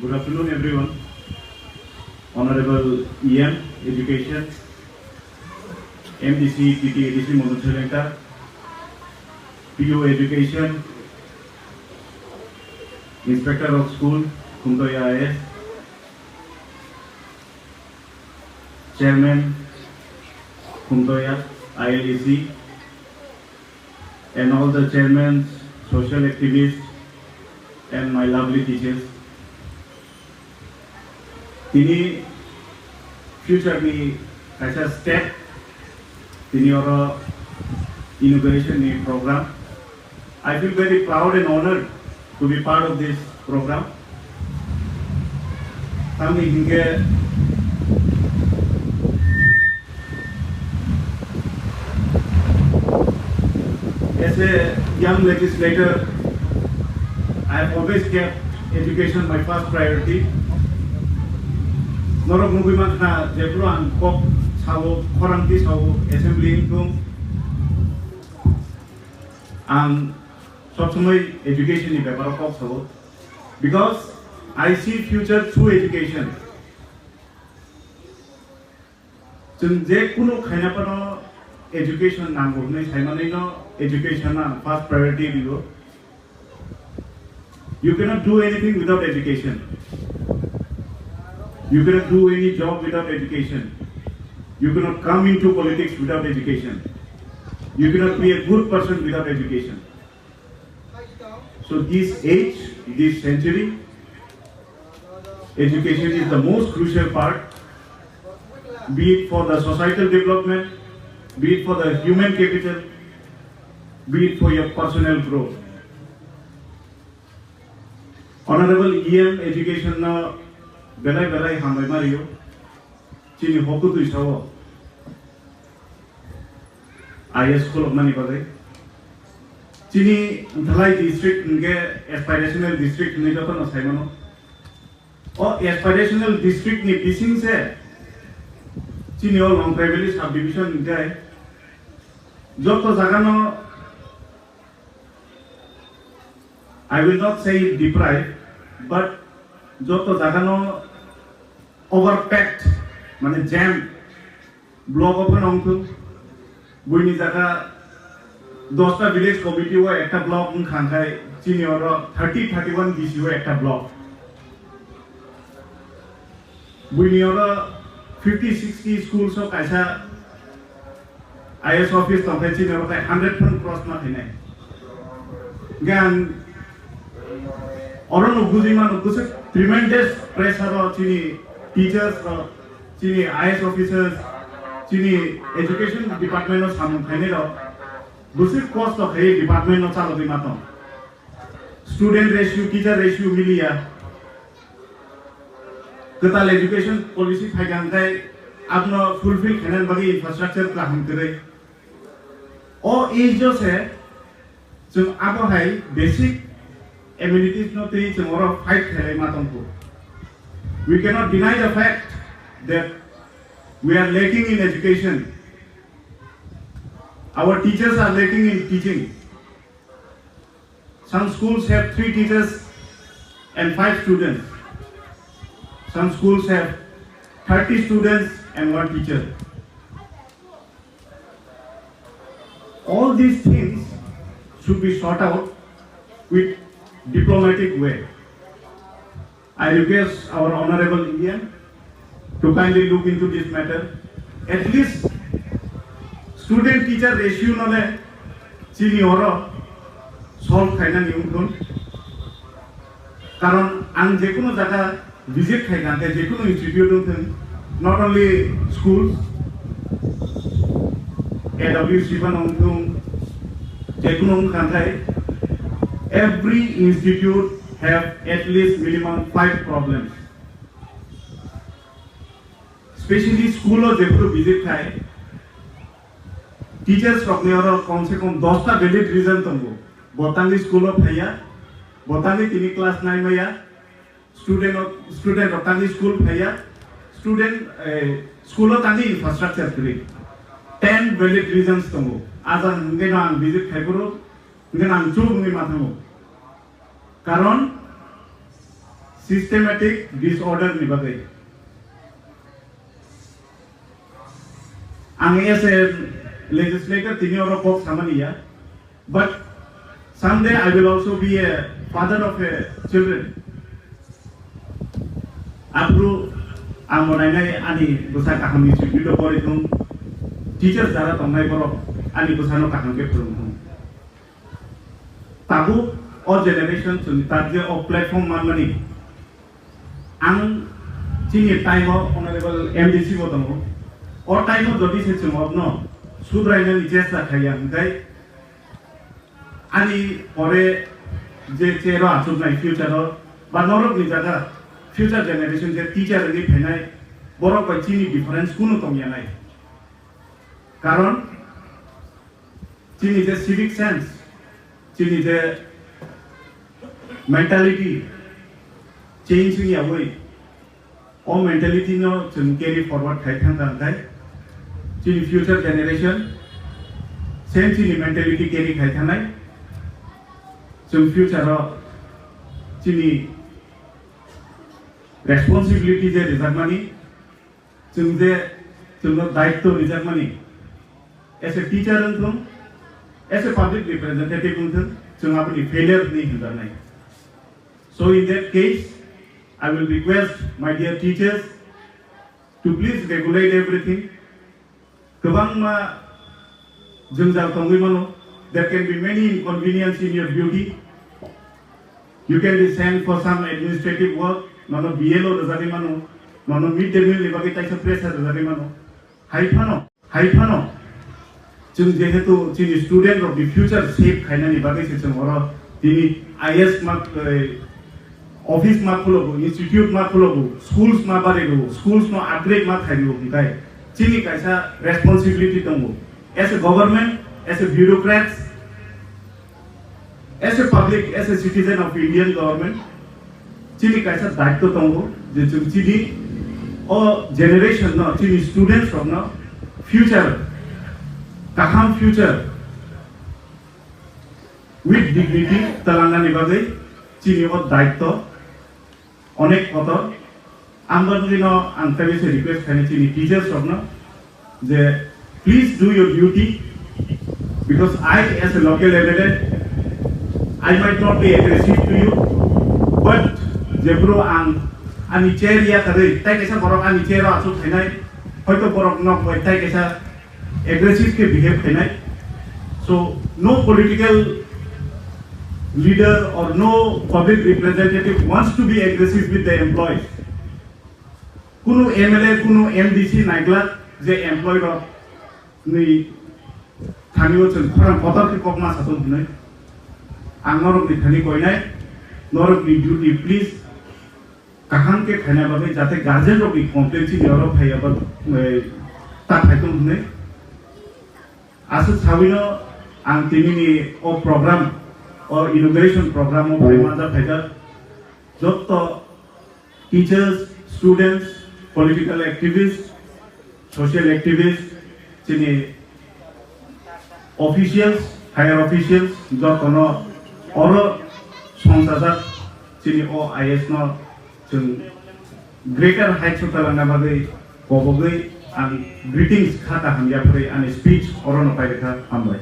Good afternoon, everyone. Honorable EM, Education, MDC, TTADC, Model Sri Lanka, PO Education, Inspector of School, Kumtoya IS, Chairman, Kumtoya, ILEC, and all the chairmen, social activists, and my lovely teachers. Tini future ni kaisa step tini oro inauguration ni program. I feel very proud and honored to be part of this program. Kami hingga as a young legislator, I have always kept education my first priority. Norok nubi makna jeplo an kok sawo korangti sawo assembly tung an sobsumai education ni paper kok sawo because I see future through education. Jeng je kuno khaina pano education nango nei saimani no education na first priority digo. You cannot do anything without education. You cannot do any job without education. You cannot come into politics without education. You cannot be a good person without education. So this age, this century, education is the most crucial part, be it for the societal development, be it for the human capital, be it for your personal growth. Honorable EM Education na belai hamai Mario, chini hoku tu isawo. IS School of Money badai. Chini Dhalai district nge aspirational district ni jato na saimano. O aspirational district ni bising se chini o Long Valley subdivision nge joto jagano I will not say deprived, but joto jagano overpacked, mane jam, block open onto, buini jaga 10 village committee wo ekta block khangkai chini oro 30-31 BC wo ekta block. Buini oro 50-60 schools o kaisa IS office tongkai chini oro 100 cross ma thinai. Gan orang nubuzi mana nubuzi tremendous pressure or chini teachers or chini IS officers, chini education department or some kind of busi cost of hey department or chalo dimato. Student ratio, teacher ratio milia. Ketal education policy phagantai apno fulfill kanan bagi infrastructure ka ham kare. O age jo se jung apo hai basic amenities no te tomorrow fight kare matamko. We cannot deny the fact that we are lacking in education. Our teachers are lacking in teaching. Some schools have 3 teachers and 5 students. Some schools have 30 students and 1 teacher. All these things should be sought out with diplomatic way. I request our honorable Indian to kindly look into this matter. At least student teacher ratio nole chini oro solve khaina niumtun. Karon ang jekono jaga visit khaina te jekono institute untun, not only schools, AWC ban untun, jekono khantai. Every institute have at least minimum 5 problems. Especially school or jebro visit khai. Teachers from there कम से कम 10 टा valid reason तुमको. बोतांगी school of भैया, बोतांगी तीनी class 9 में या student बोतांगी school भैया, student school of तांगी infrastructure करी. 10 valid reasons तुमको. आज अंगे ना visit खाई करो. Dengan angcung ni matamu. Karon systematic disorder ni bagai. Ang as a legislator tini oro kok samaniya, but someday I will also be a father of children. Apru ang monai ani busa kaham ni video kori tung teachers dara tongai borok ani busano kaham ke turun. Tabu all generation target of platform money. Ang sini time honorable MDC mo tamo. Or time jodi se chumob no sudraina ni jesa khayang dai ani pore je chero achuk nai future ba norok ni jaga future generation je teacher ni phenai borok ba chini difference kuno tongya nai karon chini je civic sense chini je mentality change ni away all mentality no chun carry forward khai thang dang dai chini future generation same chini mentality carry khai thanai chun future ro chini responsibility je rizak mani chung no daitto rizak mani as a teacher antum as a public representative antum chung apni failure nahi hunda nai. So in that case I will request my dear teachers to please regulate everything. Kabang ma jungjal tongui mano, there can be many inconvenience in your duty. You can be sent for some administrative work. Nono BLO dazari mano, nono mid-day meal ni bagi taisa pressure dazari mano. Haifano. Chung jehetu chini student of the future shape khaina ni bagi se chung oro tini IS mark office ma khulobu, institute ma khulobu, schools ma baregu, schools no upgrade ma khaibu kai. Chini kaisa responsibility tongu. As a government, as a bureaucrats, as a public, as a citizen of Indian government, chini kaisa daitto tongu je chini or generation no chini students from no future kaham future with dignity talanga ni bagai chini o daitto onek kotor ambar dino antabi se request khani chini teachers from no je please do your duty because I as a local MLA I might not be aggressive to you but jebro ani chair ya kare tai kaisa borok ani chair asu thainai hoito borok nok hoi tai kaisa aggressive ke behave thainai. So no political leader or no public representative wants to be aggressive with the employees. Kuno MLA kuno MDC naigla je employee ro ni thaniyo chon khoram kotor ke kokma saton hunai ang norok ni thani koinai norok ni duty please kaham ke khana bagai jate guardian ro ki complaint chi norok phai aba ta phaiton hunai asu thabino ang tini ni o program or inauguration program of Manda Phaida jotto teachers, students, political activists, social activists, chini officials, higher officials, jotto no oro songsajar chini o IS no chung greater heights of talanga bagai kobogai and greetings khata hamya pore and speech oro no paida hambai.